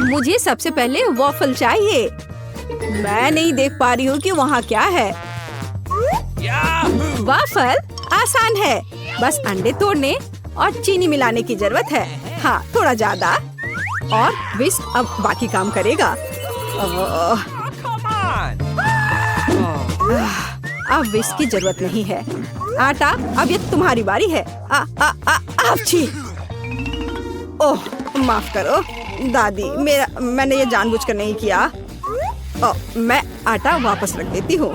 मुझे सबसे पहले वॉफल चाहिए। मैं नहीं देख पा रही हूँ कि वहाँ क्या है। वॉफल आसान है, बस अंडे तोड़ने और चीनी मिलाने की जरूरत है। हाँ, थोड़ा ज्यादा, और विस्क अब बाकी काम करेगा। अब विस्क की जरूरत नहीं है। आटा, अब ये तुम्हारी बारी है। छी! ओह, माफ करो दादी, मैंने ये जानबूझकर नहीं किया। मैं आटा वापस रख देती हूँ।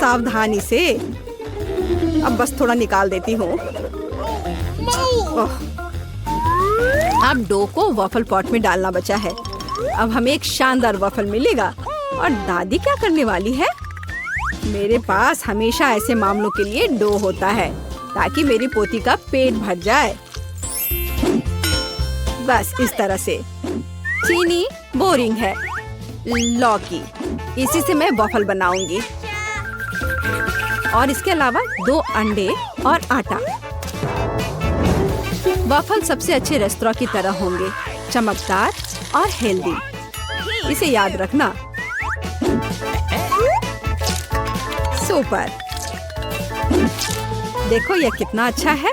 सावधानी से। अब बस थोड़ा निकाल देती हूँ। अब डो को वॉफल पॉट में डालना बचा है। अब हमें एक शानदार वॉफल मिलेगा। और दादी क्या करने वाली है? मेरे पास हमेशा ऐसे मामलों के लिए डो होता है, ताकि मेरी पोती का पेट भर जाए। बस इस तरह से। चीनी बोरिंग है। लौकी, इसी से मैं वॉफल बनाऊंगी। और इसके अलावा 2 अंडे और आटा। वॉफल सबसे अच्छे रेस्तरां की तरह होंगे, चमकदार और हेल्दी। इसे याद रखना। सुपर! देखो यह कितना अच्छा है।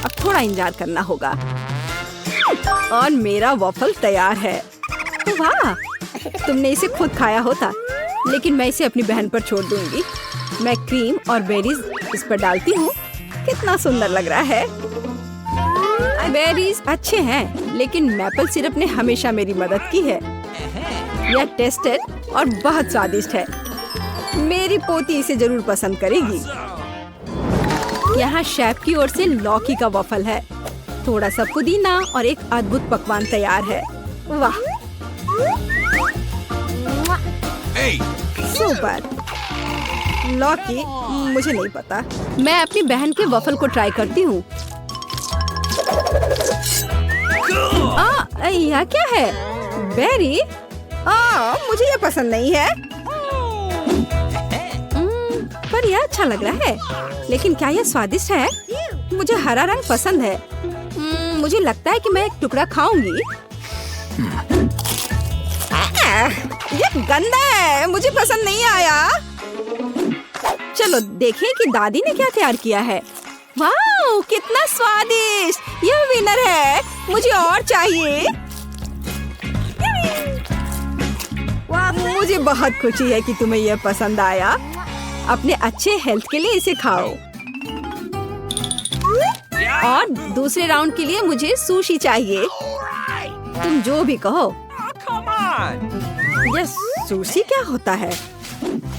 अब थोड़ा इंतजार करना होगा। और मेरा वॉफल तैयार है। वाह! तुमने इसे खुद खाया होता, लेकिन मैं इसे अपनी बहन पर छोड़ दूंगी। मैं क्रीम और बेरीज इस पर डालती हूँ। कितना सुंदर लग रहा है। बेरीज अच्छे हैं, लेकिन मैपल सिरप ने हमेशा मेरी मदद की है। यह टेस्टेड और बहुत स्वादिष्ट है। मेरी पोती इसे जरूर पसंद करेगी। यहाँ शेफ की ओर से लौकी का वॉफल है। थोड़ा सा पुदीना और एक अद्भुत पकवान तैयार है। वाह! सुपर! लौकी मुझे नहीं पता। मैं अपनी बहन के वॉफल को ट्राई करती हूँ। यह क्या है? बेरी? मुझे यह पसंद नहीं है। पर यह अच्छा लग रहा है। लेकिन क्या यह स्वादिष्ट है? मुझे हरा रंग पसंद है। मुझे लगता है कि मैं एक टुकड़ा खाऊंगी। यह गंदा है, मुझे पसंद नहीं आया। चलो देखें कि दादी ने क्या तैयार किया है। वाह, कितना स्वादिष्ट! यह विनर है। मुझे और चाहिए। मुझे बहुत खुशी है कि तुम्हें यह पसंद आया। अपने अच्छे हेल्थ के लिए इसे खाओ। और दूसरे राउंड के लिए मुझे सुशी चाहिए। तुम जो भी कहो। यह सुशी क्या होता है?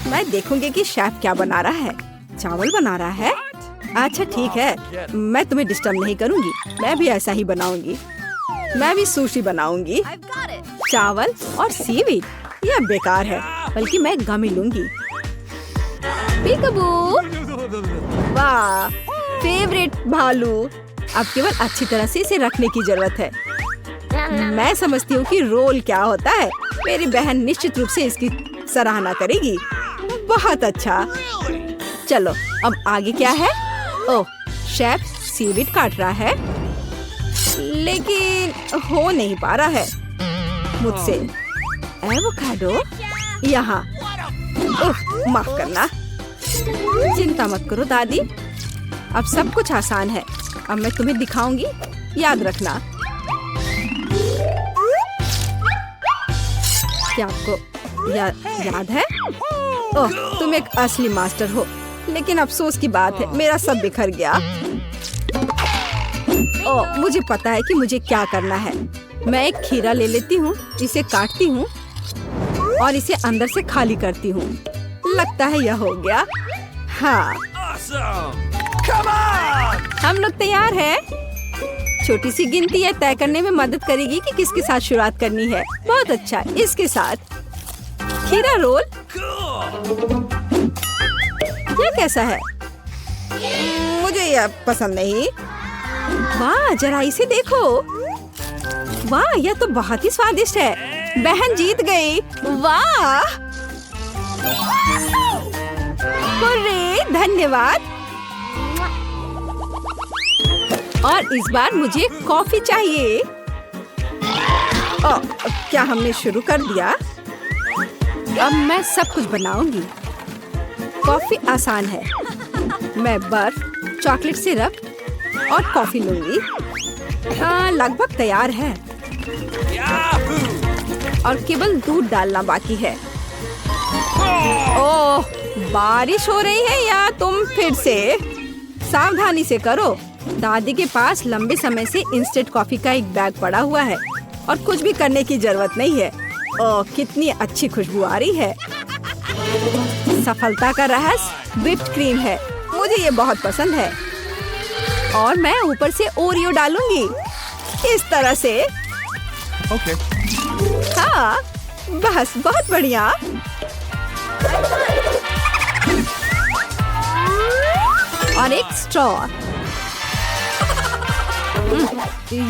मैं देखूंगी कि शेफ क्या बना रहा है। चावल बना रहा है? अच्छा ठीक है, मैं तुम्हें डिस्टर्ब नहीं करूंगी। मैं भी ऐसा ही बनाऊंगी। मैं भी सुशी बनाऊंगी। चावल और सीवीड, यह बेकार है, बल्कि मैं गमी लूंगी। पीकाबू! वाह, फेवरेट भालू। अब केवल अच्छी तरह से इसे रखने की जरूरत है। मैं समझती हूँ कि रोल क्या होता है। मेरी बहन निश्चित रूप से इसकी सराहना करेगी। बहुत अच्छा। चलो अब आगे क्या है? ओह, शेफ सीवीड काट रहा है, लेकिन हो नहीं पा रहा है मुझसे। एवोकाडो यहाँ। ओह, माफ करना। चिंता मत करो दादी, अब सब कुछ आसान है। अब मैं तुम्हें दिखाऊंगी, याद रखना। क्या आपको याद है? ओह, तुम एक असली मास्टर हो। लेकिन अफसोस की बात है, मेरा सब बिखर गया। ओह, मुझे पता है कि मुझे क्या करना है। मैं एक खीरा ले लेती हूँ, इसे काटती हूँ और इसे अंदर से खाली करती हूँ। लगता है यह हो गया। हाँ, हम लोग तैयार हैं। छोटी सी गिनती यह तय करने में मदद करेगी कि किसके साथ शुरुआत करनी है। बहुत अच्छा, इसके साथ। खीरा रोल। यह कैसा है? मुझे यह पसंद नहीं। वाह, जरा इसे देखो। वाह, यह तो बहुत ही स्वादिष्ट है। बहन जीत गई। वाह, हुर्रे, धन्यवाद। और इस बार मुझे कॉफी चाहिए। क्या हमने शुरू कर दिया? अब मैं सब कुछ बनाऊंगी। कॉफी आसान है। मैं बर्फ, चॉकलेट सिरप और कॉफी लूंगी। लगभग तैयार है और केवल दूध डालना बाकी है। ओह, बारिश हो रही है या तुम फिर से? सावधानी से करो। दादी के पास लंबे समय से इंस्टेंट कॉफी का एक बैग पड़ा हुआ है और कुछ भी करने की जरूरत नहीं है। ओह, कितनी अच्छी खुशबू आ रही है। सफलता का रहस्य व्हिप्ड क्रीम है। मुझे ये बहुत पसंद है और मैं ऊपर से ओरियो डालूंगी इस तरह से। Okay. हाँ, बस बहुत बढ़िया। और एक स्ट्रॉ।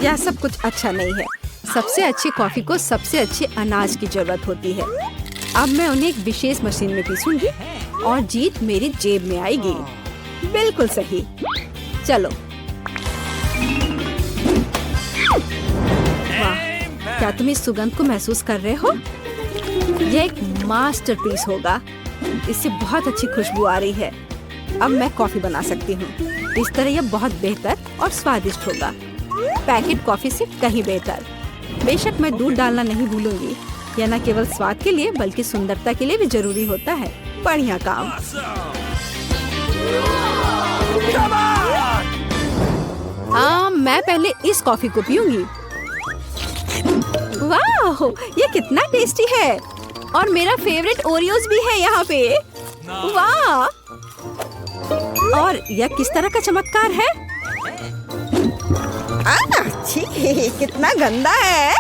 यह सब कुछ अच्छा नहीं है। सबसे अच्छी कॉफी को सबसे अच्छे अनाज की जरूरत होती है। अब मैं उन्हें एक विशेष मशीन में पीसूंगी और जीत मेरी जेब में आएगी। बिल्कुल सही। चलो। वाह, क्या तुम इस सुगंध को महसूस कर रहे हो? यह एक मास्टरपीस होगा। इससे बहुत अच्छी खुशबू आ रही है। अब मैं कॉफी बना सकती हूँ। इस तरह यह बहुत बेहतर और स्वादिष्ट होगा। पैकेट कॉफी से कहीं बेहतर। बेशक मैं दूध डालना नहीं भूलूंगी। यह न केवल स्वाद के लिए बल्कि सुंदरता के लिए भी जरूरी होता है। बढ़िया काम। मैं पहले इस कॉफी को पीऊंगी। वाह, ये कितना टेस्टी है। और मेरा फेवरेट ओरियोज भी है यहाँ पे। वाह, और यह किस तरह का चमत्कार है? छी, कितना गंदा है।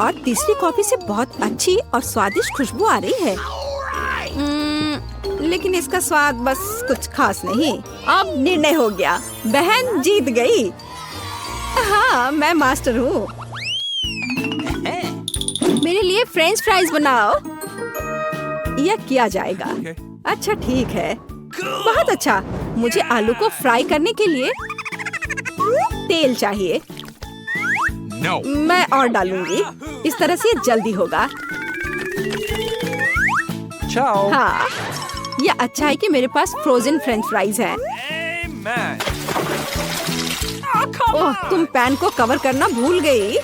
और तीसरी कॉफी से बहुत अच्छी और स्वादिष्ट खुशबू आ रही है। लेकिन इसका स्वाद बस कुछ खास नहीं। अब निर्णय हो गया। बहन जीत गई। हाँ, मैं मास्टर हूँ। मेरे लिए फ्रेंच फ्राइज बनाओ। यह किया जाएगा। अच्छा ठीक है। बहुत अच्छा। मुझे आलू को फ्राई करने के लिए तेल चाहिए। No. मैं और डालूंगी। इस तरह से जल्दी होगा। Ciao. हाँ, यह अच्छा है कि मेरे पास फ्रोजन फ्रेंच फ्राइज हैं। Amen. ओह, तुम पैन को कवर करना भूल गई।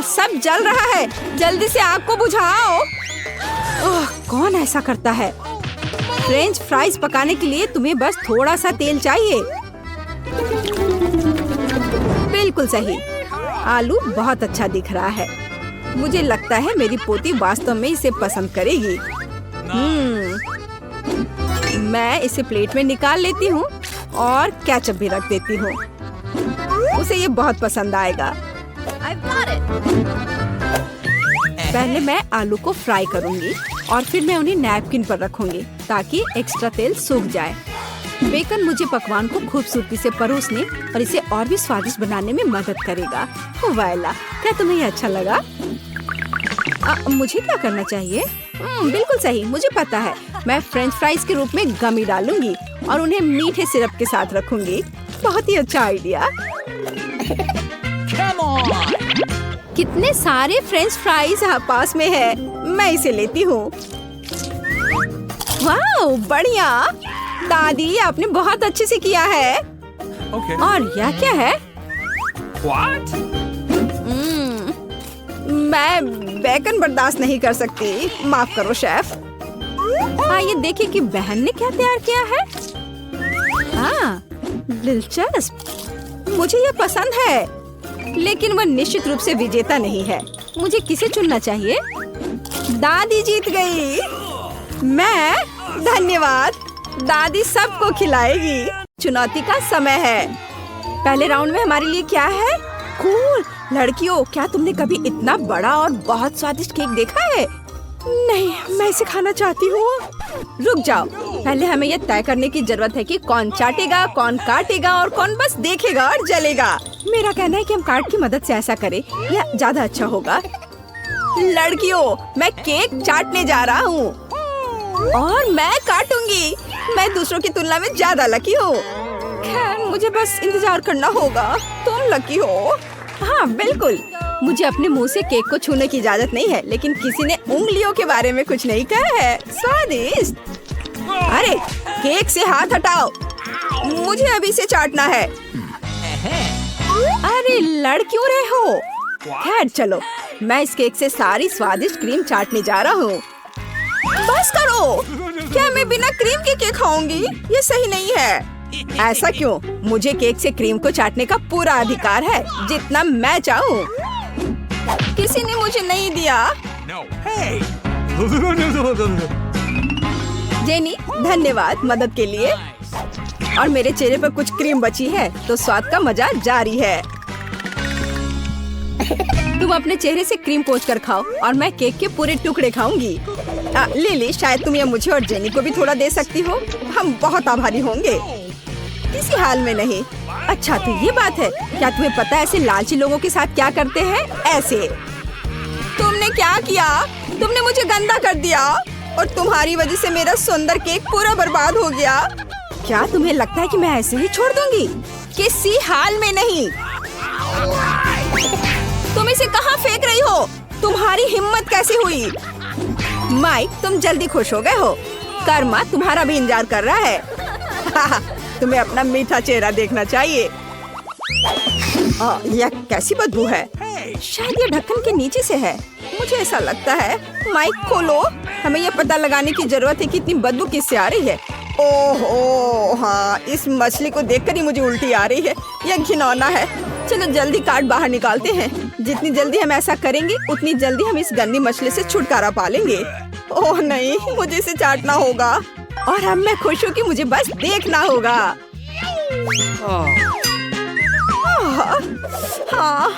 सब जल रहा है। जल्दी से आग को बुझाओ। ओह, कौन ऐसा करता है? फ्रेंच फ्राइज पकाने के लिए तुम्हें बस थोड़ा सा तेल चाहिए। बिल्कुल सही। आलू बहुत अच्छा दिख रहा है। मुझे लगता है मेरी पोती वास्तव में इसे पसंद करेगी। मैं इसे प्लेट में निकाल लेती हूँ और केचप भी रख देती हूँ। उसे ये बहुत पसंद आएगा। पहले मैं आलू को फ्राई करूंगी और फिर मैं उन्हें नैपकिन पर रखूंगी ताकि एक्स्ट्रा तेल सूख जाए। बेकन मुझे पकवान को खूबसूरती से परोसने और इसे और भी स्वादिष्ट बनाने में मदद करेगा। वायला, क्या तुम्हें ये अच्छा लगा? मुझे क्या करना चाहिए? बिल्कुल सही, मुझे पता है। मैं फ्रेंच फ्राइज के रूप में गमी डालूंगी और उन्हें मीठे सिरप के साथ रखूंगी। बहुत ही अच्छा आइडिया। कितने सारे फ्रेंच फ्राइज पास में है। मैं इसे लेती हूँ। वाह, बढ़िया। दादी, आपने बहुत अच्छे से किया है। Okay. और यह क्या है? What? मैं बेकन बर्दाश्त नहीं कर सकती। माफ करो शेफ। आइए देखें कि बहन ने क्या तैयार किया है। दिलचस्प। मुझे यह पसंद है, लेकिन वह निश्चित रूप से विजेता नहीं है। मुझे किसे चुनना चाहिए? दादी जीत गई। मैं? धन्यवाद। दादी सबको खिलाएगी। चुनौती का समय है। पहले राउंड में हमारे लिए क्या है? कूल। लड़कियों, क्या तुमने कभी इतना बड़ा और बहुत स्वादिष्ट केक देखा है? नहीं, मैं इसे खाना चाहती हूँ। रुक जाओ। पहले हमें यह तय करने की जरूरत है कि कौन चाटेगा, कौन काटेगा और कौन बस देखेगा और जलेगा। मेरा कहना है कि हम कार्ड की मदद से ऐसा करें। यह ज्यादा अच्छा होगा। लड़कियों, मैं केक चाटने जा रहा हूँ और मैं काटूंगी। मैं दूसरों की तुलना में ज्यादा लकी हूँ। खैर, मुझे बस इंतजार करना होगा। तुम लकी हो। हाँ बिल्कुल। मुझे अपने मुंह से केक को छूने की इजाजत नहीं है, लेकिन किसी ने उंगलियों के बारे में कुछ नहीं कहा है। स्वादिष्ट। अरे केक से हाथ हटाओ, मुझे अभी से चाटना है। अरे लड़ क्यों रहे हो? खैर चलो, मैं इस केक से सारी स्वादिष्ट क्रीम चाटने जा रहा हूँ। बस करो, क्या मैं बिना क्रीम के केक खाऊंगी? ये सही नहीं है। ऐसा क्यों? मुझे केक से क्रीम को चाटने का पूरा अधिकार है, जितना मैं चाहूँ। किसी ने मुझे नहीं दिया। No. Hey. जेनी, धन्यवाद मदद के लिए। और मेरे चेहरे पर कुछ क्रीम बची है, तो स्वाद का मजा जारी है। तुम अपने चेहरे से क्रीम पोंछ कर खाओ और मैं केक के पूरे टुकड़े खाऊंगी। लिली, शायद तुम ये मुझे और जेनी को भी थोड़ा दे सकती हो। हम बहुत आभारी होंगे। किसी हाल में नहीं। अच्छा तो ये बात है, क्या तुम्हें पता है ऐसे लालची लोगों के साथ क्या करते हैं? ऐसे। तुमने क्या किया? तुमने मुझे गंदा कर दिया और तुम्हारी वजह से मेरा सुंदर केक पूरा बर्बाद हो गया। क्या तुम्हें लगता है कि मैं ऐसे ही छोड़ दूंगी? किसी हाल में नहीं। तुम इसे कहाँ फेंक रही हो? तुम्हारी हिम्मत कैसी हुई? माइक, तुम जल्दी खुश हो गए हो। कर्मा तुम्हारा भी इंतजार कर रहा है। तुम्हें अपना मीठा चेहरा देखना चाहिए। यह कैसी बदबू है? शायद ये ढक्कन के नीचे से है, मुझे ऐसा लगता है। माइक खोलो, हमें यह पता लगाने की जरूरत है कि इतनी बदबू किससे आ रही है। ओहो हाँ, इस मछली को देखकर ही मुझे उल्टी आ रही है। यह घिनौना है। चलो जल्दी कार्ड बाहर निकालते हैं। जितनी जल्दी हम ऐसा करेंगे उतनी जल्दी हम इस गंदी मछली से छुटकारा पा लेंगे। ओह नहीं, मुझे इसे चाटना होगा। और अब मैं खुश हूँ कि मुझे बस देखना होगा। हाँ,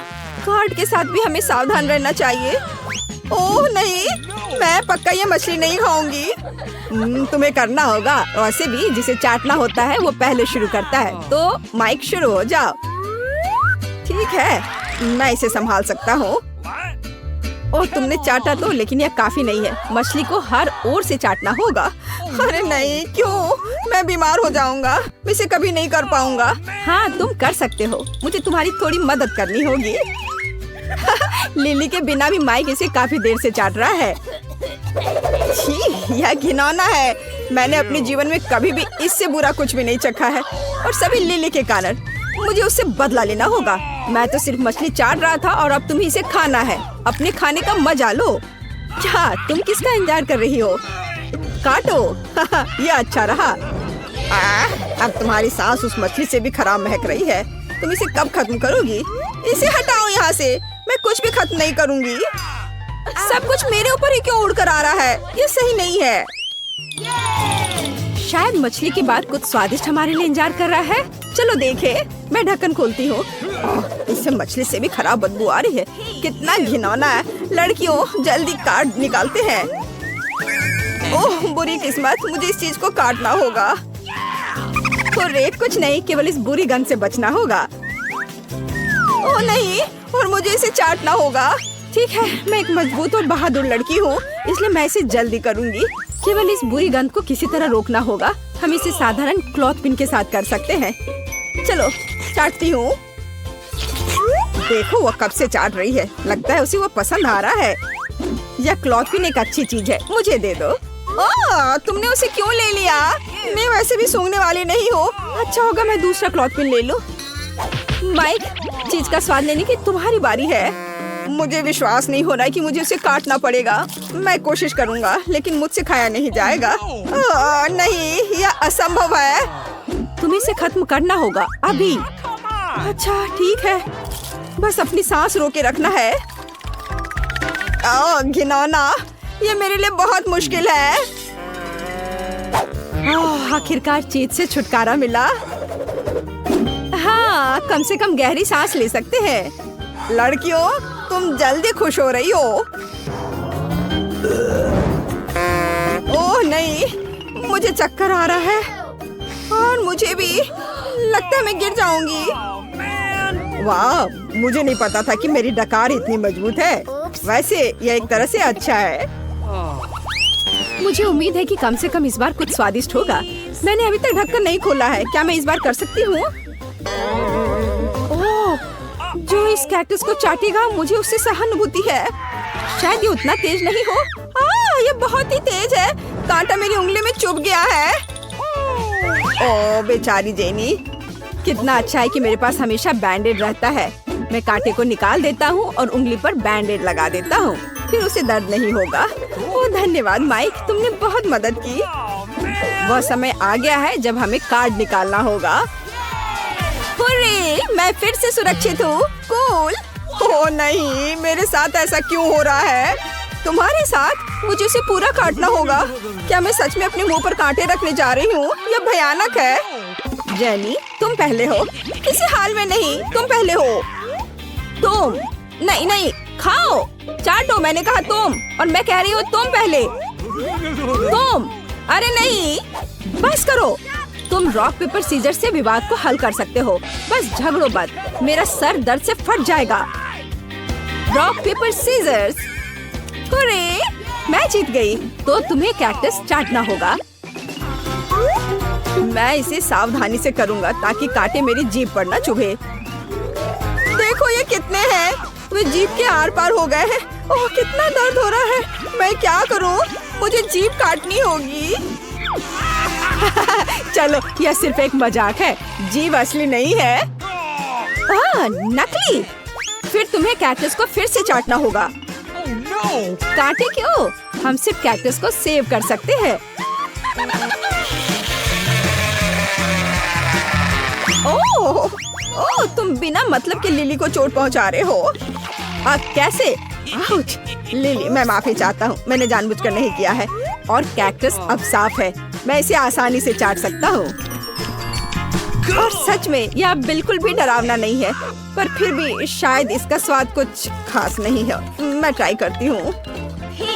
कार्ड के साथ भी हमें सावधान रहना चाहिए। ओह नहीं, मैं पक्का ये मछली नहीं खाऊंगी। तुम्हें करना होगा। वैसे भी जिसे चाटना होता है वो पहले शुरू करता है। तो माइक शुरू हो जाओ। ठीक है, मैं इसे संभाल सकता हूँ। और तुमने चाटा तो, लेकिन यह काफी नहीं है। मछली को हर ओर से चाटना होगा। अरे नहीं, क्यों? मैं बीमार हो जाऊंगा। मैं इसे कभी नहीं कर पाऊंगा। हाँ, तुम कर सकते हो। मुझे तुम्हारी थोड़ी मदद करनी होगी। लिली के बिना भी माइक इसे काफी देर से चाट रहा है। छी, यह घिनौना है। मैंने अपने जीवन में कभी भी इससे बुरा कुछ भी नहीं चखा है, और सभी लिली के कारण। मुझे उससे बदला लेना होगा। मैं तो सिर्फ मछली चाट रहा था और अब तुम्हें इसे खाना है। अपने खाने का मजा लो। क्या तुम किसका इंतजार कर रही हो? काटो। ये अच्छा रहा। अब तुम्हारी सांस उस मछली से भी खराब महक रही है। तुम इसे कब खत्म करोगी? इसे हटाओ यहाँ से। मैं कुछ भी खत्म नहीं करूँगी। सब कुछ मेरे ऊपर ही क्यों उड़कर आ रहा है? ये सही नहीं है। शायद मछली के बाद कुछ स्वादिष्ट हमारे लिए इंतजार कर रहा है। चलो देखे। मैं ढक्कन खोलती हूँ। इससे मछली से भी खराब बदबू आ रही है। कितना घिनौना है। लड़कियों, जल्दी कार्ड निकालते हैं। ओह बुरी किस्मत, मुझे इस चीज को काटना होगा। तो रेट कुछ नहीं, केवल इस बुरी गंध से बचना होगा। ओह नहीं, और मुझे इसे चाटना होगा। ठीक है, मैं एक मजबूत और बहादुर लड़की हूँ, इसलिए मैं इसे जल्दी करूँगी। केवल इस बुरी गंध को किसी तरह रोकना होगा। हम इसे साधारण क्लॉथ पिन के साथ कर सकते हैं। चलो चाटती हूँ। देखो वो कब से चाट रही है। लगता है उसे वो पसंद आ रहा है। यह क्लॉथ पिन एक अच्छी चीज है, मुझे दे दो। ओह, तुमने उसे क्यों ले लिया? मैं वैसे भी सूंघने वाली नहीं हूँ। अच्छा होगा मैं दूसरा क्लॉथ पिन ले लूँ। माइक, चीज का स्वाद लेने की तुम्हारी बारी है। मुझे विश्वास नहीं हो रहा है कि मुझे उसे काटना पड़ेगा। मैं कोशिश करूँगा, लेकिन मुझसे खाया नहीं जाएगा। नहीं, यह असंभव है। तुम्हें इसे खत्म करना होगा अभी। अच्छा ठीक है, बस अपनी सांस रोके रखना है। घिनौना, ये मेरे लिए बहुत मुश्किल है। आखिरकार चीज से छुटकारा मिला। हाँ, कम से कम गहरी सांस ले सकते हैं। लड़कियों, तुम जल्दी खुश हो रही हो। ओह नहीं, मुझे चक्कर आ रहा है और मुझे भी लगता है मैं गिर जाऊंगी। वाह, मुझे नहीं पता था कि मेरी डकार इतनी मजबूत है। वैसे यह एक तरह से अच्छा है। मुझे उम्मीद है कि कम से कम इस बार कुछ स्वादिष्ट होगा। मैंने अभी तक ढक्कन नहीं खोला है। क्या मैं इस बार कर सकती हूँ? ओह, जो इस कैक्टस को चाटेगा मुझे उससे सहानुभूति है। शायद ये उतना तेज नहीं हो। ये बहुत ही तेज है। कांटा मेरी उंगली में चुभ गया है। ओ बेचारी जेनी। कितना अच्छा है कि मेरे पास हमेशा बैंडेड रहता है। मैं कांटे को निकाल देता हूँ और उंगली पर बैंडेड लगा देता हूँ, फिर उसे दर्द नहीं होगा। ओ धन्यवाद माइक, तुमने बहुत मदद की। वह समय आ गया है जब हमें कार्ड निकालना होगा। हुर्रे, मैं फिर से सुरक्षित हूँ। कूल। ओ नहीं, मेरे साथ ऐसा क्यों हो रहा है? तुम्हारे साथ? मुझे उसे पूरा काटना होगा। क्या मैं सच में अपने मुंह पर कांटे रखने जा रही हूँ? यह भयानक है। जेनी, तुम पहले हो। किसी हाल में नहीं, तुम पहले हो। तुम नहीं नहीं, खाओ, चाटो। मैंने कहा तुम, और मैं कह रही हूँ तुम पहले। तुम। अरे नहीं, बस करो। तुम रॉक पेपर सीजर से विवाद को हल कर सकते हो। बस झगड़ो मत, मेरा सर दर्द से फट जाएगा। Rock paper seizures. हुर्रे, मैं जीत गई। तो तुम्हें कैक्टस चाटना होगा। मैं इसे सावधानी से करूंगा ताकि कांटे मेरी जीभ पर न चुभे। देखो ये कितने हैं। वे जीभ के आर पार हो गए हैं। ओह कितना दर्द हो रहा है। मैं क्या करूं? मुझे जीभ काटनी होगी। चलो, यह सिर्फ एक मजाक है। जीभ असली नहीं है। नकली। फिर तुम्हें कैक्टस को फिर से चाटना होगा। कांटे क्यों? हम सिर्फ कैक्टस को सेव कर सकते हैं। ओह, तुम बिना मतलब के लिली को चोट पहुंचा रहे हो। कैसे? आउच। लिली, मैं माफी चाहता हूँ। मैंने जानबूझकर नहीं किया है। और कैक्टस अब साफ है। मैं इसे आसानी से चाट सकता हूँ। और सच में यह बिल्कुल भी डरावना नहीं है, पर फिर भी शायद इसका स्वाद कुछ खास नहीं है। मैं ट्राई करती हूँ।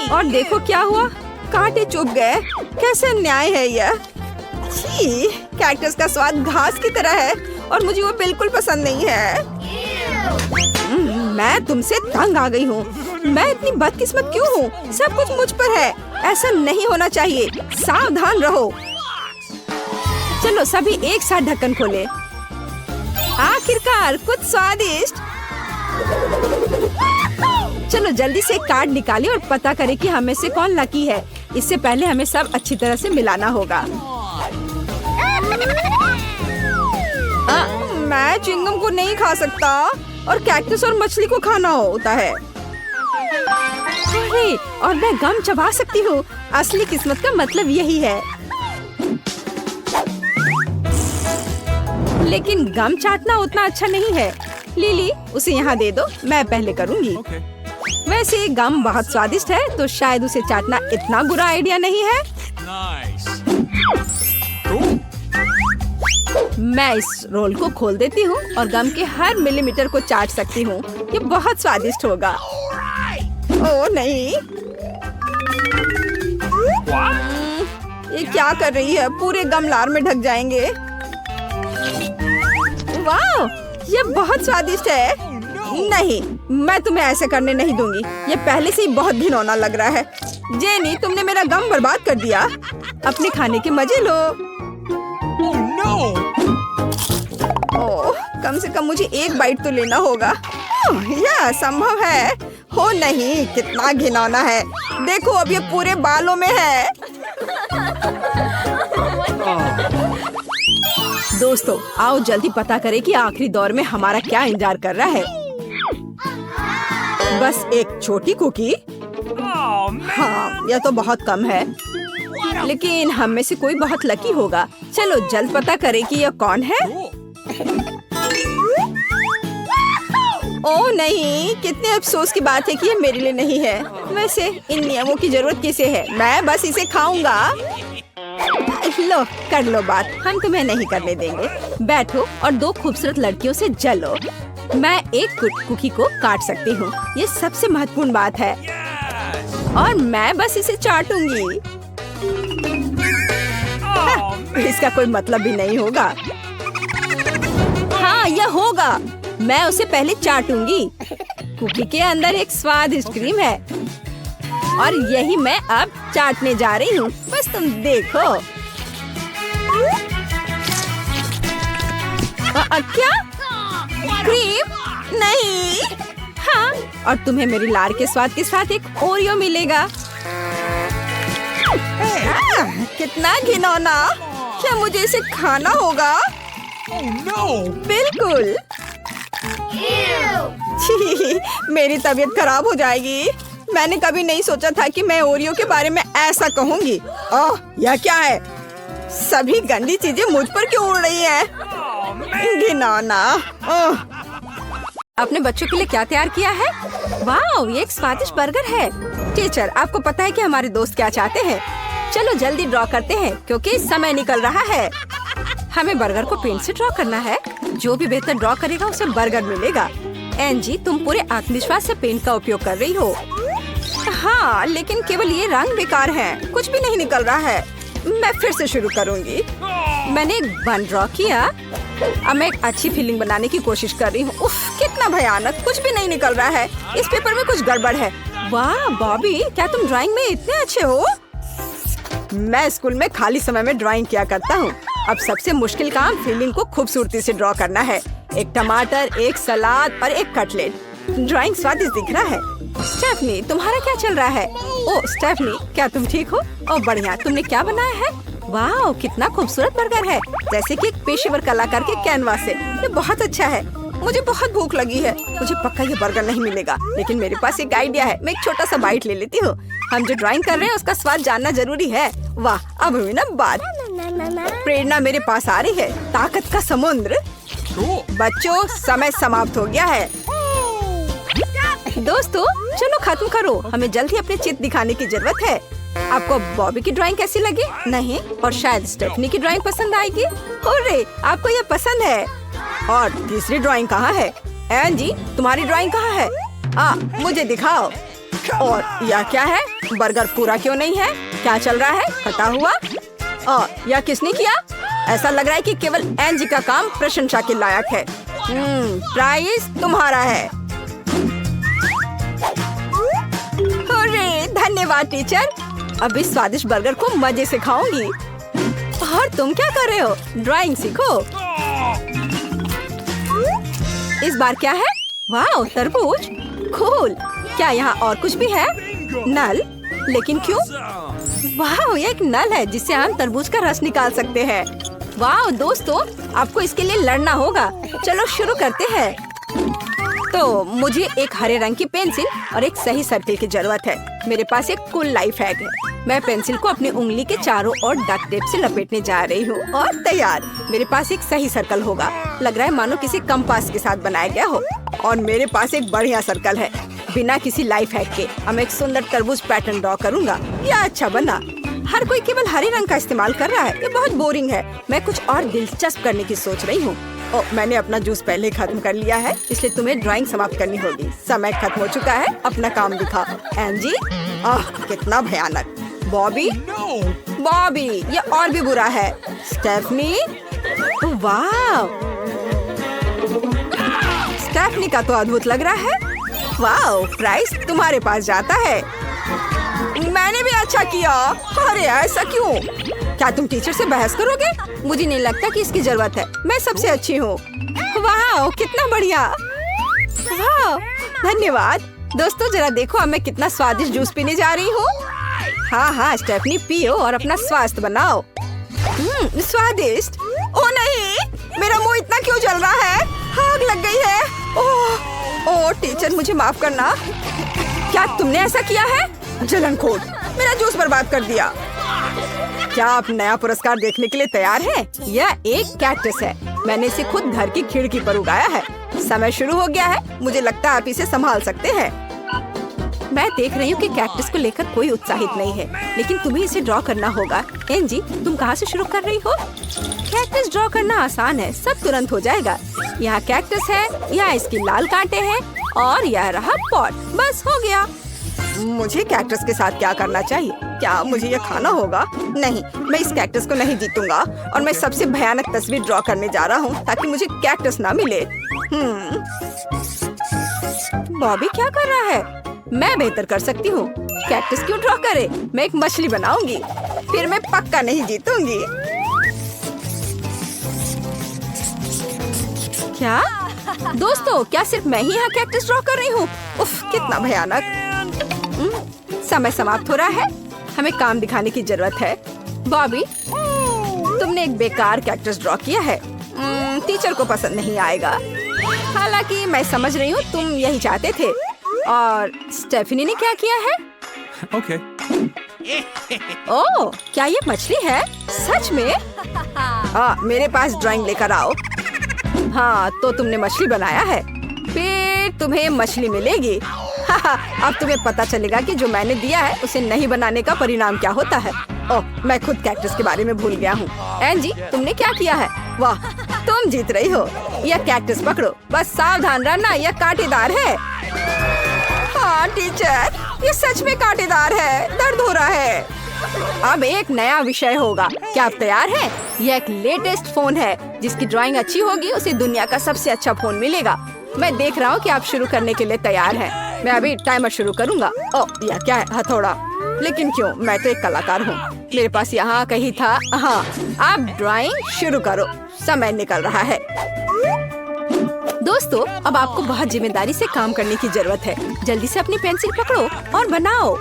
और देखो क्या हुआ, कांटे चुभ गए। कैसे अन्याय है यह। छी, कैक्टस का स्वाद घास की तरह है और मुझे वो बिल्कुल पसंद नहीं है। मैं तुमसे तंग आ गई हूँ। मैं इतनी बदकिस्मत क्यों हूँ? सब कुछ मुझ पर है। ऐसा नहीं होना चाहिए। सावधान रहो। चलो सभी एक साथ ढक्कन खोले। आखिरकार कुछ स्वादिष्ट। चलो जल्दी से कार्ड निकालें और पता करें कि हमें से कौन लकी है। इससे पहले हमें सब अच्छी तरह से मिलाना होगा। मैं चिंगम को नहीं खा सकता और कैक्टस और मछली को खाना होता है। और मैं गम चबा सकती हूँ। असली किस्मत का मतलब यही है। लेकिन गम चाटना उतना अच्छा नहीं है। लिली, उसे यहाँ दे दो, मैं पहले करूँगी। वैसे गम बहुत स्वादिष्ट है, तो शायद उसे चाटना इतना बुरा आइडिया नहीं है। मैं इस रोल को खोल देती हूँ और गम के हर मिलीमीटर को चाट सकती हूँ। ये बहुत स्वादिष्ट होगा। ओह नहीं, ये क्या कर रही है? पूरे गम लार में ढक जाएंगे। वाह, ये बहुत स्वादिष्ट है। नहीं, मैं तुम्हें ऐसे करने नहीं दूंगी। ये पहले से ही बहुत घिनौना लग रहा है। जेनी, तुमने मेरा गम बर्बाद कर दिया। अपने खाने के मजे लो। ओह, कम से कम मुझे एक बाइट तो लेना होगा। यह संभव है। हो नहीं, कितना घिनौना है। देखो अब ये पूरे बालों में है। दोस्तों, आओ जल्दी पता करें कि आखिरी दौर में हमारा क्या इंतजार कर रहा है। बस एक छोटी कुकी। हाँ, यह तो बहुत कम है, लेकिन हम में से कोई बहुत लकी होगा। चलो जल्द पता करें कि यह कौन है। ओह नहीं, कितने अफसोस की बात है कि ये मेरे लिए नहीं है। वैसे इन नियमों की जरूरत किसे है? मैं बस इसे खाऊंगा। लो, कर लो बात, हम तुम्हें नहीं करने देंगे। बैठो और दो खूबसूरत लड़कियों से जलो। मैं एक कुकी को काट सकती हूँ, ये सबसे महत्वपूर्ण बात है। और मैं बस इसे चाटूंगी। इसका कोई मतलब भी नहीं होगा। हाँ, यह होगा। मैं उसे पहले चाटूंगी। कुकी के अंदर एक स्वादिष्ट क्रीम है और यही मैं अब चाटने जा रही हूँ। बस तुम देखो। क्या? क्रीम? नहीं। हाँ, और तुम्हें मेरी लार के स्वाद के साथ एक ओरियो मिलेगा। कितना घिनौना। क्या मुझे इसे खाना होगा? Oh no! बिल्कुल। छी, मेरी तबीयत खराब हो जाएगी। मैंने कभी नहीं सोचा था कि मैं ओरियो के बारे में ऐसा कहूँगी। ओह, यह क्या है? सभी गंदी चीजें मुझ पर क्यों उड़ रही हैं? घिनौना। अपने बच्चों के लिए क्या तैयार किया है? वाह, ये एक स्वादिष्ट बर्गर है। टीचर, आपको पता है कि हमारे दोस्त क्या चाहते हैं? चलो जल्दी ड्रॉ करते हैं क्योंकि समय निकल रहा है। हमें बर्गर को पेंट से ड्रॉ करना है। जो भी बेहतर ड्रॉ करेगा उसे बर्गर मिलेगा। एनजी, तुम पूरे आत्मविश्वास से पेंट का उपयोग कर रही हो। हाँ, लेकिन केवल ये रंग बेकार है। कुछ भी नहीं निकल रहा है। मैं फिर से शुरू करूँगी। मैंने एक बन ड्रॉ किया। अब मैं एक अच्छी फीलिंग बनाने की कोशिश कर रही हूँ। उफ, कितना भयानक। कुछ भी नहीं निकल रहा है। इस पेपर में कुछ गड़बड़ है। वाह बॉबी, क्या तुम ड्राइंग में इतने अच्छे हो? मैं स्कूल में खाली समय में ड्राइंग किया करता हूँ। अब सबसे मुश्किल काम फीलिंग को खूबसूरती से ड्रॉ करना है। एक टमाटर, एक सलाद और एक कटलेट। ड्राइंग स्वादिष्ट दिख रहा है। स्टेफनी, तुम्हारा क्या चल रहा है? ओह स्टेफनी, क्या तुम ठीक हो? ओह बढ़िया, तुमने क्या बनाया है? वाह, कितना खूबसूरत बर्गर है, जैसे कि एक पेशेवर कलाकार के कैनवास से। ये बहुत अच्छा है। मुझे बहुत भूख लगी है। मुझे पक्का ये बर्गर नहीं मिलेगा, लेकिन मेरे पास एक आइडिया है। मैं एक छोटा सा बाइट ले लेती हूँ। हम जो ड्राइंग कर रहे हैं उसका स्वाद जानना जरूरी है। वाह, अब हुई ना बात। प्रेरणा मेरे पास आ रही है। ताकत का समुद्र। बच्चों, समय समाप्त हो गया है। दोस्तों, चलो खत्म करो। हमें जल्द ही अपने चित्र दिखाने की जरूरत है। आपको बॉबी की ड्राइंग कैसी लगी? नहीं, और शायद स्टेफनी की ड्राइंग पसंद आएगी। होरे, आपको ये पसंद है। और तीसरी ड्राइंग कहाँ है? एनजी, तुम्हारी ड्राइंग कहाँ है? मुझे दिखाओ। और यह क्या है? बर्गर पूरा क्यों नहीं है? क्या चल रहा है? कटा हुआ? यह किसने किया? ऐसा लग रहा है कि केवल एनजी का काम प्रशंसा के लायक है। प्राइज तुम्हारा है। होरे, धन्यवाद टीचर। अब इस स्वादिष्ट बर्गर को मजे से खाऊंगी। और तुम क्या कर रहे हो? ड्राइंग सीखो। इस बार क्या है? वाह, तरबूज। कूल। क्या यहाँ और कुछ भी है? नल? लेकिन क्यों? वाह, ये एक नल है जिससे हम तरबूज का रस निकाल सकते हैं। वाह दोस्तों, आपको इसके लिए लड़ना होगा। चलो शुरू करते हैं। तो मुझे एक हरे रंग की पेंसिल और एक सही सर्किल की जरूरत है। मेरे पास एक कूल लाइफ हैक है। मैं पेंसिल को अपनी उंगली के चारों ओर डक्ट टेप से लपेटने जा रही हूँ और तैयार। मेरे पास एक सही सर्कल होगा। लग रहा है मानो किसी कंपास के साथ बनाया गया हो। और मेरे पास एक बढ़िया सर्कल है बिना किसी लाइफ हैक के। अब मैं एक सुंदर तरबूज पैटर्न ड्रॉ करूँगा। यह अच्छा बना। हर कोई केवल हरे रंग का इस्तेमाल कर रहा है। ये बहुत बोरिंग है। मैं कुछ और दिलचस्प करने की सोच रही हूँ। मैंने अपना जूस पहले खत्म कर लिया है, इसलिए तुम्हें ड्राइंग समाप्त करनी होगी। समय खत्म हो चुका है। अपना काम दिखा। एनजी, कितना भयानक। बॉबी, बॉबी, ये और भी बुरा है। स्टेफनी, वाह, स्टेफनी का तो अद्भुत लग रहा है। वाह, प्राइस तुम्हारे पास जाता है। मैंने भी अच्छा किया। अरे ऐसा क्यों? क्या तुम टीचर से बहस करोगे? मुझे नहीं लगता कि इसकी जरूरत है। मैं सबसे अच्छी हूँ। वाह, कितना बढ़िया। वाह, धन्यवाद। दोस्तों जरा देखो, अब मैं कितना स्वादिष्ट जूस पीने जा रही हूँ। हाँ, स्टेफनी पियो और अपना स्वास्थ्य बनाओ। स्वादिष्ट। ओ नहीं, मेरा मुंह इतना क्यों जल रहा है? आग लग गई है। ओह टीचर, मुझे माफ करना। क्या तुमने ऐसा किया है? जलनखोर, मेरा जूस बर्बाद कर दिया। क्या आप नया पुरस्कार देखने के लिए तैयार हैं? यह एक कैक्टस है। मैंने इसे खुद घर की खिड़की पर उगाया है। समय शुरू हो गया है। मुझे लगता है आप इसे संभाल सकते हैं। मैं देख रही हूँ कि कैक्टस को लेकर कोई उत्साहित नहीं है, लेकिन तुम्हें इसे ड्रॉ करना होगा। एनजी, तुम कहाँ से शुरू कर रही हो? कैक्टस ड्रॉ करना आसान है, सब तुरंत हो जाएगा। यहाँ कैक्टस है, यहाँ इसकी लाल कांटे हैं और यह रहा पॉट। बस हो गया। मुझे कैक्टस के साथ क्या करना चाहिए? क्या मुझे यह खाना होगा? नहीं, मैं इस कैक्टस को नहीं जीतूंगा और मैं सबसे भयानक तस्वीर ड्रॉ करने जा रहा हूँ ताकि मुझे कैक्टस ना मिले। बॉबी क्या कर रहा है? मैं बेहतर कर सकती हूँ। कैक्टस क्यों ड्रॉ करे? मैं एक मछली बनाऊंगी, फिर मैं पक्का नहीं जीतूंगी। क्या दोस्तों, क्या सिर्फ मैं ही यहाँ कैक्टस ड्रॉ कर रही हूँ? उफ, कितना भयानक। समय समाप्त हो रहा है। हमें काम दिखाने की जरूरत है। बॉबी, तुमने एक बेकार कैक्टस ड्रॉ किया है। टीचर को पसंद नहीं आएगा। हालांकि मैं समझ रही हूँ तुम यही चाहते थे। और स्टेफनी ने क्या किया है? Okay. ओह, क्या ये मछली है? सच में? मेरे पास ड्राइंग लेकर आओ। हाँ, तो तुमने मछली बनाया है। फिर तुम्हें मछली मिलेगी। अब तुम्हें पता चलेगा कि जो मैंने दिया है उसे नहीं बनाने का परिणाम क्या होता है। ओह, मैं खुद कैक्टस के बारे में भूल गया हूँ। एंजी, तुमने क्या किया है? वाह, तुम जीत रही हो। यह कैक्टस पकड़ो, बस सावधान रहना, यह कांटेदार है। हाँ टीचर, ये सच में कांटेदार है, दर्द हो रहा है। अब एक नया विषय होगा। क्या आप तैयार हैं? यह एक लेटेस्ट फोन है। जिसकी ड्राइंग अच्छी होगी उसे दुनिया का सबसे अच्छा फोन मिलेगा। मैं देख रहा हूँ कि आप शुरू करने के लिए तैयार हैं। मैं अभी टाइमर शुरू करूँगा। ओह, यह क्या है? हथौड़ा। लेकिन क्यों? मैं तो एक कलाकार हूँ। मेरे पास यहाँ कहीं था। हाँ, आप ड्राइंग शुरू करो। समय निकल रहा है। दोस्तों, अब आपको बहुत जिम्मेदारी से काम करने की जरूरत है। जल्दी से अपनी पेंसिल पकड़ो और बनाओ।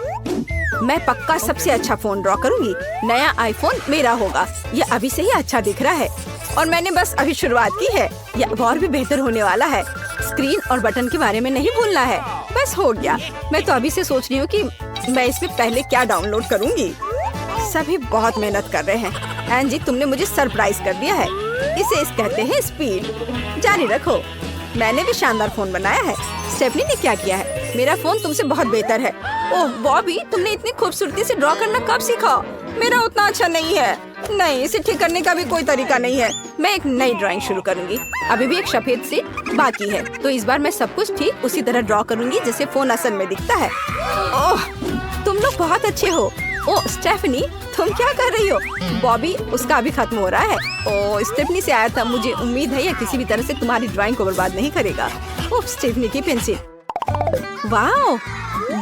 मैं पक्का सबसे अच्छा फोन ड्रॉ करूंगी। नया आईफोन मेरा होगा। यह अभी से ही अच्छा दिख रहा है और मैंने बस अभी शुरुआत की है। यह और भी बेहतर होने वाला है। स्क्रीन और बटन के बारे में नहीं भूलना है। बस हो गया। मैं तो अभी से सोच रही हूँ कि मैं इसमें पहले क्या डाउनलोड करूंगी। सभी बहुत मेहनत कर रहे हैं। एंजी, तुमने मुझे सरप्राइज कर दिया है। इसे कहते हैं स्पीड। जारी रखो। मैंने भी शानदार फोन बनाया है। स्टेफनी ने क्या किया है? मेरा फोन तुमसे बहुत बेहतर है। ओह बॉबी, तुमने इतनी खूबसूरती से ड्रॉ करना कब सीखा? मेरा उतना अच्छा नहीं है। नहीं, इसे ठीक करने का भी कोई तरीका नहीं है। मैं एक नई ड्राइंग शुरू करूंगी। अभी भी एक सफेद सीट बाकी है, तो इस बार मैं सब कुछ ठीक उसी तरह ड्रॉ करूंगी जैसे फोन असल में दिखता है। ओह, तुम लोग बहुत अच्छे हो। ओह स्टेफनी, तुम क्या कर रही हो? बॉबी, उसका अभी खत्म हो रहा है। ओह, स्टेफनी से आया था। मुझे उम्मीद है यह किसी भी तरह से तुम्हारी ड्राइंग को बर्बाद नहीं करेगा। ओह, स्टेफनी की पेंसिल। वाह,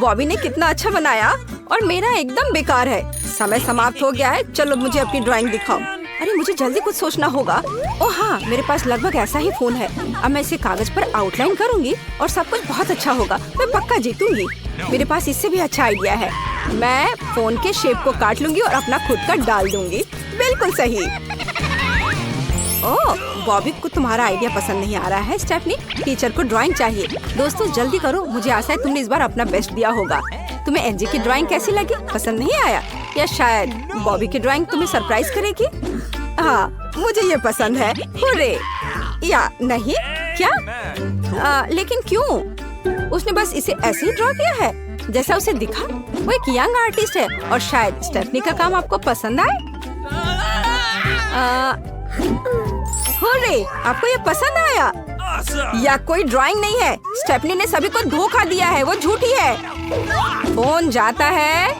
बॉबी ने कितना अच्छा बनाया और मेरा एकदम बेकार है। समय समाप्त हो गया है। चलो मुझे अपनी ड्राइंग दिखाओ। अरे मुझे जल्दी कुछ सोचना होगा। ओह हाँ, मेरे पास लगभग ऐसा ही फोन है। अब मैं इसे कागज पर आउटलाइन करूंगी और सब कुछ बहुत अच्छा होगा। मैं पक्का जीतूंगी। मेरे पास इससे भी अच्छा आइडिया है। मैं फोन के शेप को काट लूंगी और अपना खुद का डाल दूंगी। बिल्कुल सही। ओह, बॉबी को तुम्हारा आइडिया पसंद नहीं आ रहा है। स्टेफनी, टीचर को ड्राइंग चाहिए। दोस्तों जल्दी करो। मुझे आशा है तुमने इस बार अपना बेस्ट दिया होगा। तुम्हें एंजी की ड्राइंग कैसी लगी? पसंद नहीं आया? या शायद बॉबी की ड्राइंग तुम्हें सरप्राइज करेगी? हाँ, मुझे ये पसंद है। हुर्रे! या नहीं? क्या? लेकिन क्यों? उसने बस इसे ऐसे ही ड्रॉ किया है जैसा उसे दिखा। वो एक यंग आर्टिस्ट है और शायद स्टेफनी का काम आपको पसंद आए। हुर्रे! आपको ये पसंद आया? या कोई ड्राइंग नहीं है। स्टेफनी ने सभी को धोखा दिया है। वो झूठी है। फोन जाता है।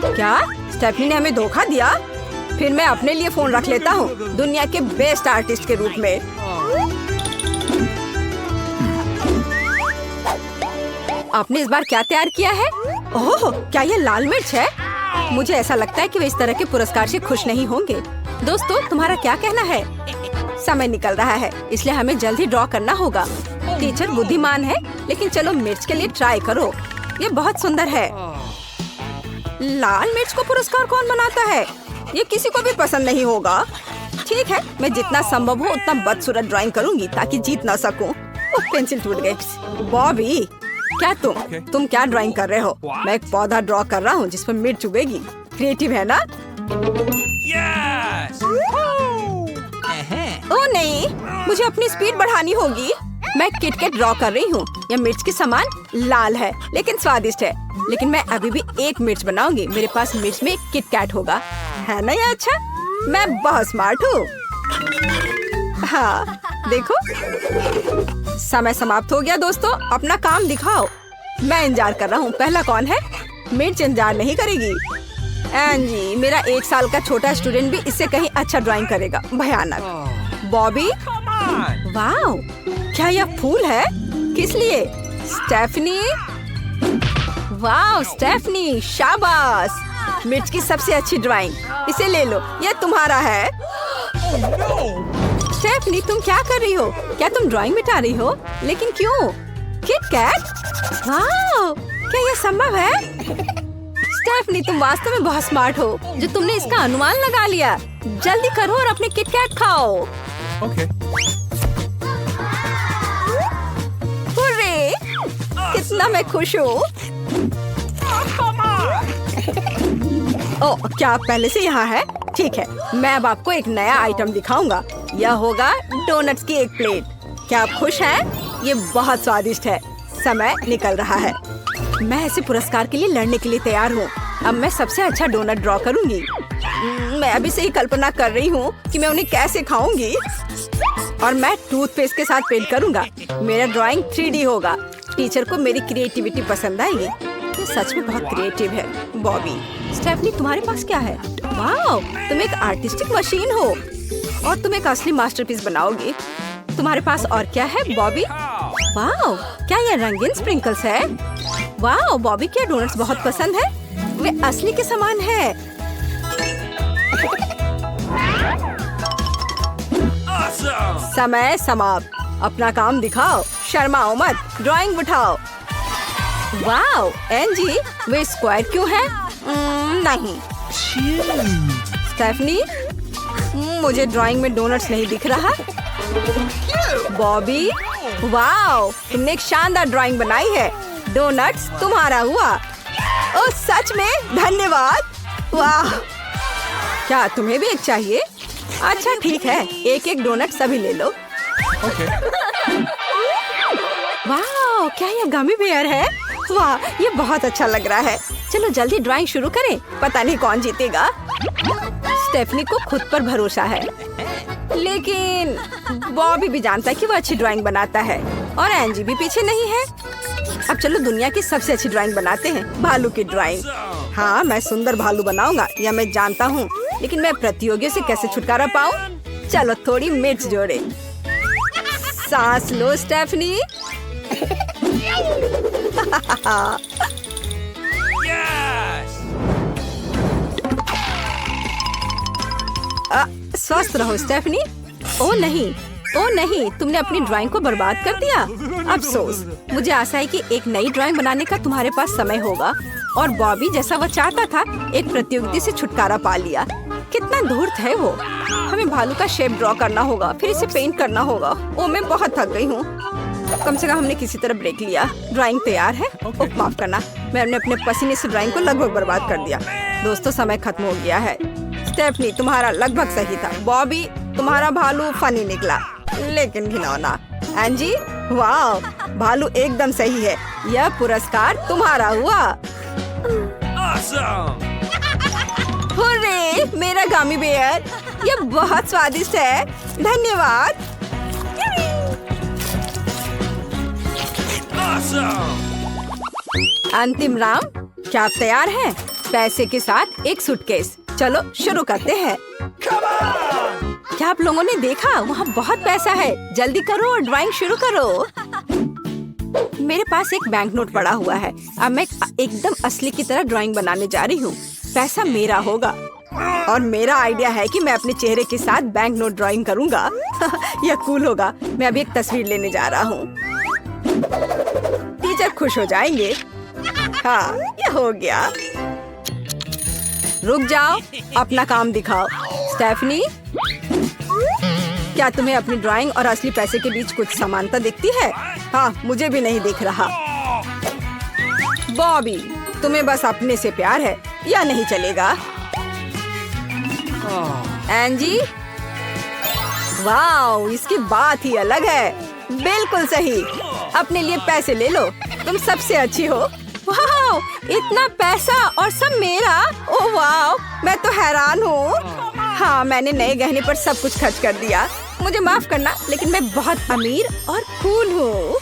क्या? स्टेफनी ने हमें धोखा दिया? फिर मैं अपने लिए फोन रख लेता हूँ, दुनिया के बेस्ट आर्टिस्ट के रूप में। आपने इस बार क्या तैयार किया है? ओह, क्या ये लाल मिर्च है? मुझे ऐसा लगता है कि वे इस तरह के पुरस्कार से खुश नहीं होंगे। दोस्तों, तुम्हारा क्या कहना है? समय निकल रहा है, इसलिए हमें जल्दी ड्रॉ करना होगा। टीचर बुद्धिमान है, लेकिन चलो मिर्च के लिए ट्राई करो। ये बहुत सुंदर है। लाल मिर्च को पुरस्कार कौन बनाता है? ये किसी को भी पसंद नहीं होगा। ठीक है, मैं जितना संभव हो उतना बदसूरत ड्राइंग करूंगी ताकि जीत ना सकूं। ओह, पेंसिल टूट गई। बॉबी, क्या तुम क्या ड्राइंग कर रहे हो? मैं एक पौधा ड्रॉ कर रहा हूँ जिसमें मिर्च उगेगी। क्रिएटिव है ना? Yes! ओह नहीं, मुझे अपनी स्पीड बढ़ानी होगी। मैं किटकैट ड्रॉ कर रही हूँ। यह मिर्च के समान लाल है लेकिन स्वादिष्ट है। लेकिन मैं अभी भी एक मिर्च बनाऊंगी। मेरे पास मिर्च में एक किटकैट होगा। है ना ये अच्छा? मैं बहुत स्मार्ट हूँ। हाँ, देखो। समय समाप्त हो गया। दोस्तों, अपना काम दिखाओ। मैं इंतजार कर रहा हूँ। पहला कौन है? मिर्च इंतजार नहीं करेगी। एंजी, मेरा 1 साल का छोटा स्टूडेंट भी इससे कहीं अच्छा ड्राइंग करेगा। भयानक। बॉबी, वाह, क्या यह फूल है? किस लिए? स्टेफनी। वाह स्टेफनी, शाबाश। मिर्च की सबसे अच्छी ड्राइंग। इसे ले लो, यह तुम्हारा है। स्टेफनी, तुम क्या कर रही हो? क्या तुम ड्राइंग मिटा रही हो? लेकिन क्यों? KitKat? वाह, क्या यह संभव है? स्टेफनी, तुम वास्तव में बहुत स्मार्ट हो जो तुमने इसका अनुमान लगा लिया। जल्दी करो और अपने किट कैट खाओ। Okay. हुर्रे! कितना मैं खुश हूँ। ओह, क्या आप पहले से यहाँ है? ठीक है, मैं अब आपको एक नया आइटम दिखाऊंगा। यह होगा डोनट्स की एक प्लेट। क्या आप खुश हैं? ये बहुत स्वादिष्ट है। समय निकल रहा है। मैं ऐसे पुरस्कार के लिए लड़ने के लिए तैयार हूँ। अब मैं सबसे अच्छा डोनट ड्रॉ करूंगी। मैं अभी से ही कल्पना कर रही हूँ कि मैं उन्हें कैसे खाऊंगी। और मैं टूथपेस्ट के साथ पेंट करूंगा। मेरा ड्राइंग 3D होगा। टीचर को मेरी क्रिएटिविटी पसंद आएगी। ये सच में बहुत क्रिएटिव है। बॉबी, स्टेफनी, तुम्हारे पास क्या है? वाह, तुम एक आर्टिस्टिक मशीन हो और तुम एक असली मास्टरपीस बनाओगी। तुम्हारे पास और क्या है बॉबी? वाह, क्या ये रंगीन स्प्रिंकल्स है? वाह, बॉबी क्या डोनट्स बहुत पसंद है। वे असली के समान है। Awesome. समय समाप्त। अपना काम दिखाओ, शर्माओ मत, ड्राइंग उठाओ। वाओ, एंजी, वे स्क्वायर क्यों है? नहीं। स्टेफनी, मुझे ड्राइंग में डोनट्स नहीं दिख रहा। बॉबी, वाओ, तुमने एक शानदार ड्राइंग बनाई है। डोनट्स तुम्हारा हुआ। ओह, सच में? धन्यवाद। वाह, क्या तुम्हें भी एक चाहिए? अच्छा ठीक है, एक एक डोनट सभी ले लो। Okay. वाह, क्या ये गमी बेयर है? वाह, ये बहुत अच्छा लग रहा है। चलो जल्दी ड्राइंग शुरू करें। पता नहीं कौन जीतेगा। स्टेफनी को खुद पर भरोसा है, लेकिन बॉबी भी जानता है कि वो अच्छी ड्राइंग बनाता है और एंजी भी पीछे नहीं है। अब चलो दुनिया की सबसे अच्छी ड्राइंग बनाते हैं, भालू की ड्राइंग। हाँ, मैं सुंदर भालू बनाऊंगा, यह मैं जानता हूँ, लेकिन मैं प्रतियोगियों से कैसे छुटकारा पाऊँ? चलो थोड़ी मिर्च जोड़े। सांस लो स्टेफनी। Yes. स्वस्थ रहो स्टेफनी। ओ नहीं, ओ नहीं, तुमने अपनी ड्राइंग को बर्बाद कर दिया। अफसोस। मुझे आशा है कि एक नई ड्राइंग बनाने का तुम्हारे पास समय होगा। और बॉबी जैसा वो चाहता था, एक प्रतियोगिता से छुटकारा पा लिया। कितना धूर्त है वो। हमें भालू का शेप ड्रॉ करना होगा, फिर इसे पेंट करना होगा। ओ, मैं बहुत थक गई हूँ। कम से कम हमने किसी तरह ब्रेक लिया। ड्राइंग तैयार है। Okay. माफ करना, मैंने अपने पसीने से ड्राइंग को लगभग बर्बाद कर दिया। दोस्तों, समय खत्म हो गया है। स्टेफनी, तुम्हारा लगभग सही था। बॉबी, तुम्हारा भालू फनी निकला, लेकिन घिनौना। एंजी, वाह, भालू एकदम सही है। यह पुरस्कार तुम्हारा हुआ। Awesome. हुर्रे, मेरा गामी बेयर, यह बहुत स्वादिष्ट है। धन्यवाद। Awesome. अंतिम राउंड, क्या आप तैयार हैं? पैसे के साथ एक सूटकेस। चलो शुरू करते हैं। Come on. क्या आप लोगों ने देखा? वहाँ बहुत पैसा है। जल्दी करो और ड्राइंग शुरू करो। मेरे पास एक बैंक नोट पड़ा हुआ है। अब मैं एकदम असली की तरह ड्राइंग बनाने जा रही हूँ। पैसा मेरा होगा और मेरा आइडिया है कि मैं अपने चेहरे के साथ बैंक नोट ड्राइंग करूँगा। यह कूल होगा। मैं अभी एक तस्वीर लेने जा रहा हूँ। टीचर खुश हो जाएंगे। हाँ, यह हो गया। रुक जाओ, अपना काम दिखाओ। स्टेफनी, क्या तुम्हें अपनी ड्राइंग और असली पैसे के बीच कुछ समानता दिखती है? हाँ, मुझे भी नहीं दिख रहा। बॉबी, तुम्हें बस अपने से प्यार है, या नहीं चलेगा? एंजी, वाह, इसकी बात ही अलग है। बिल्कुल सही। अपने लिए पैसे ले लो, तुम सबसे अच्छी हो। वाह, इतना पैसा और सब मेरा। ओह वाह, मैं तो हैरान हूँ। हाँ, मैंने नए गहने पर सब कुछ खर्च कर दिया। मुझे माफ करना, लेकिन मैं बहुत अमीर और कूल हूँ।